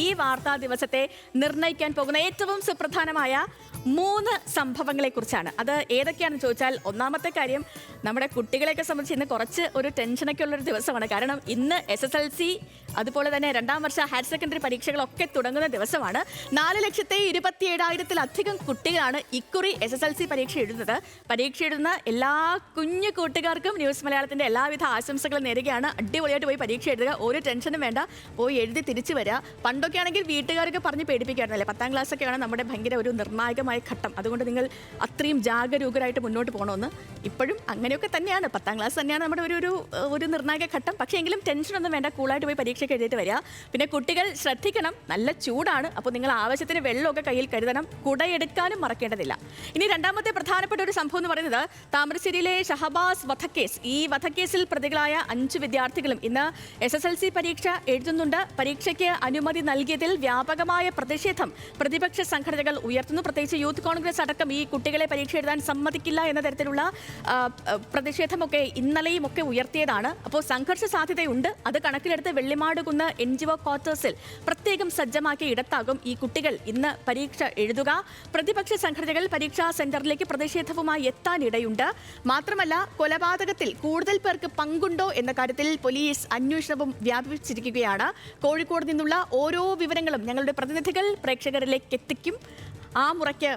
ഈ വാർത്താ ദിവസത്തെ നിർണ്ണയിക്കാൻ പോകുന്ന ഏറ്റവും സുപ്രധാനമായ 3 സംഭവങ്ങളെക്കുറിച്ചാണ്. അത് ഏതൊക്കെയാണെന്ന് ചോദിച്ചാൽ, ഒന്നാമത്തെ കാര്യം, നമ്മുടെ കുട്ടികളെയൊക്കെ സംബന്ധിച്ച് ഇന്ന് കുറച്ച് ഒരു ടെൻഷനൊക്കെ ഉള്ളൊരു ദിവസമാണ്. കാരണം ഇന്ന് SSLC അതുപോലെ തന്നെ 2ാം വർഷ ഹയർ സെക്കൻഡറി പരീക്ഷകളൊക്കെ തുടങ്ങുന്ന ദിവസമാണ്. 4,27,000-ലധികം കുട്ടികളാണ് ഇക്കുറി SSLC പരീക്ഷ എഴുതുന്നത്. പരീക്ഷ എഴുതുന്ന എല്ലാ കുഞ്ഞു കൂട്ടുകാർക്കും ന്യൂസ് മലയാളത്തിന്റെ എല്ലാവിധ ആശംസകളും നേരുകയാണ്. അടിപൊളിയായിട്ട് പോയി പരീക്ഷ എഴുതുക, ഒരു ടെൻഷനും വേണ്ട, പോയി എഴുതി തിരിച്ചു വരിക. പണ്ടൊക്കെ ആണെങ്കിൽ വീട്ടുകാരൊക്കെ പറഞ്ഞ് പേടിപ്പിക്കാറുണ്ടല്ലേ, 10ാം ക്ലാസ്സൊക്കെയാണ് നമ്മുടെ ഭയങ്കര ഒരു നിർണായകമായ ഘട്ടം, അതുകൊണ്ട് നിങ്ങൾ അത്രയും ജാഗരൂകരായിട്ട് മുന്നോട്ട് പോകണമെന്ന്. ഇപ്പോഴും അങ്ങനെയൊക്കെ തന്നെയാണ്, 10ാം ക്ലാസ് തന്നെയാണ് നമ്മുടെ ഒരു നിർണായക ഘട്ടം. പക്ഷേ എങ്കിലും ടെൻഷനൊന്നും വേണ്ട, കൂളായിട്ട് പോയി പരീക്ഷയ്ക്ക് എഴുതിയിട്ട് വരിക. പിന്നെ കുട്ടികൾ ശ്രദ്ധിക്കണം, നല്ല ചൂടാണ്, അപ്പോൾ നിങ്ങൾ ആവശ്യത്തിന് വെള്ളമൊക്കെ കയ്യിൽ കരുതണം, കുടയെടുക്കാനും മറക്കേണ്ടതില്ല. ഇനി രണ്ടാമത്തെ പ്രധാനപ്പെട്ട ഒരു സംഭവം എന്ന് പറയുന്നത് താമരശ്ശേരിയിലെ ഷഹബാസ് വധക്കേസ്. ഈ വധക്കേസിൽ പ്രതികളായ 5 വിദ്യാർത്ഥികളും ഇന്ന് SSLC പരീക്ഷ എഴുതുന്നുണ്ട്. പരീക്ഷയ്ക്ക് അനുമതി നൽകിയതിൽ വ്യാപകമായ പ്രതിഷേധം പ്രതിപക്ഷ സംഘടനകൾ ഉയർത്തുന്നു. പ്രത്യേകിച്ച് യൂത്ത് കോൺഗ്രസ് അടക്കം ഈ കുട്ടികളെ പരീക്ഷ എഴുതാൻ സമ്മതിക്കില്ല എന്ന തരത്തിലുള്ള പ്രതിഷേധമൊക്കെ ഇന്നലെയും ഒക്കെ ഉയർത്തിയതാണ്. അപ്പോൾ സംഘർഷ സാധ്യതയുണ്ട്. അത് കണക്കിലെടുത്ത് വെള്ളിമാടുകുന്ന് NGO ക്വാർട്ടേഴ്സിൽ പ്രത്യേകം സജ്ജമാക്കിയ ഇടത്താകും ഈ കുട്ടികൾ ഇന്ന് പരീക്ഷ എഴുതുക. പ്രതിപക്ഷ സംഘടനകൾ പരീക്ഷാ സെന്ററിലേക്ക് പ്രതിഷേധവുമായി എത്താനിടയുണ്ട്. മാത്രമല്ല, കൊലപാതകത്തിൽ കൂടുതൽ പേർക്ക് പങ്കുണ്ടോ എന്ന കാര്യത്തിൽ പോലീസ് അന്വേഷണവും വ്യാപിപ്പിച്ചിരിക്കുകയാണ്. കോഴിക്കോട് നിന്നുള്ള ഓരോ വിവരങ്ങളും ഞങ്ങളുടെ പ്രതിനിധികൾ പ്രേക്ഷകരിലേക്ക് എത്തിക്കും. ആ മുറയ്ക്ക്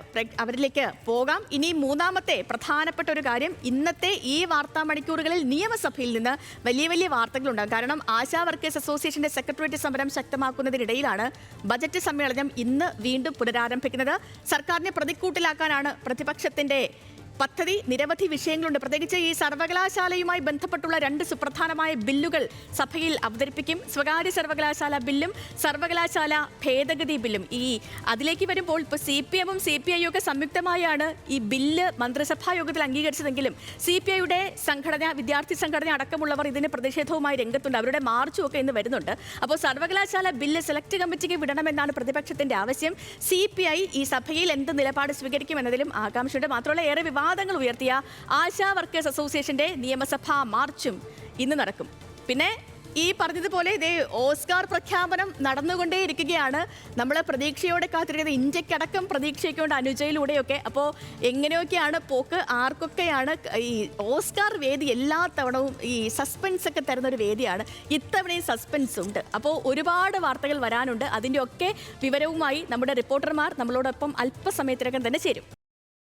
അവരിലേക്ക് പോകാം. ഇനി മൂന്നാമത്തെ പ്രധാനപ്പെട്ട ഒരു കാര്യം, ഇന്നത്തെ ഈ വാർത്താ മണിക്കൂറുകളിൽ നിയമസഭയിൽ നിന്ന് വലിയ വാർത്തകളുണ്ടാകും. കാരണം ആശാ വർക്കേഴ്സ് അസോസിയേഷന്റെ സെക്രട്ടേറിയറ്റ് സമരം ശക്തമാക്കുന്നതിനിടയിലാണ് ബജറ്റ് സമ്മേളനം ഇന്ന് വീണ്ടും പുനരാരംഭിക്കുന്നത്. സർക്കാരിനെ പ്രതിക്കൂട്ടിലാക്കാനാണ് പ്രതിപക്ഷത്തിന്റെ പദ്ധതി. നിരവധി വിഷയങ്ങളുണ്ട്. പ്രത്യേകിച്ച് ഈ സർവകലാശാലയുമായി ബന്ധപ്പെട്ടുള്ള 2 സുപ്രധാനമായ ബില്ലുകൾ സഭയിൽ അവതരിപ്പിക്കും. സ്വകാര്യ സർവകലാശാല ബില്ലും സർവകലാശാല ഭേദഗതി ബില്ലും. അതിലേക്ക് വരുമ്പോൾ ഇപ്പോൾ CPM-ഉം CPI-യും ഒക്കെ സംയുക്തമായാണ് ഈ ബില്ല് മന്ത്രിസഭാ യോഗത്തിൽ അംഗീകരിച്ചതെങ്കിലും CPI-യുടെ സംഘടന, വിദ്യാർത്ഥി സംഘടന അടക്കമുള്ളവർ ഇതിന് പ്രതിഷേധവുമായി രംഗത്തുണ്ട്. അവരുടെ മാർച്ചും ഒക്കെ ഇന്ന് വരുന്നുണ്ട്. അപ്പോൾ സർവകലാശാല ബില്ല് സെലക്ട് കമ്മിറ്റിക്ക് വിടണമെന്നാണ് പ്രതിപക്ഷത്തിന്റെ ആവശ്യം. CPI ഈ സഭയിൽ എന്ത് നിലപാട് സ്വീകരിക്കുമെന്നതിലും ആകാംക്ഷയുടെ. മാത്രമല്ല, ഏറെ വാദങ്ങൾ ഉയർത്തിയ ആശാ വർക്കേഴ്സ് അസോസിയേഷന്റെ നിയമസഭാ മാർച്ചും ഇന്ന് നടക്കും. പിന്നെ ഈ പറഞ്ഞതുപോലെ ഇതേ ഓസ്കാർ പ്രഖ്യാപനം നടന്നുകൊണ്ടേയിരിക്കുകയാണ്. നമ്മൾ പ്രതീക്ഷയോടെ കാത്തിരിക്കുന്നത്, ഇന്ത്യക്കടക്കം പ്രതീക്ഷയ്ക്കൊണ്ട് അനുജയിലൂടെയൊക്കെ. അപ്പോൾ എങ്ങനെയൊക്കെയാണ് പോക്ക്, ആർക്കൊക്കെയാണ് ഈ ഓസ്കാർ വേദി എല്ലാ തവണവും ഈ സസ്പെൻസ് ഒക്കെ തരുന്നൊരു വേദിയാണ്. ഇത്തവണയും സസ്പെൻസ് ഉണ്ട്. അപ്പോൾ ഒരുപാട് വാർത്തകൾ വരാനുണ്ട്. അതിൻ്റെ ഒക്കെ വിവരവുമായി നമ്മുടെ റിപ്പോർട്ടർമാർ നമ്മളോടൊപ്പം അല്പസമയത്തിനകം തന്നെ ചേരും.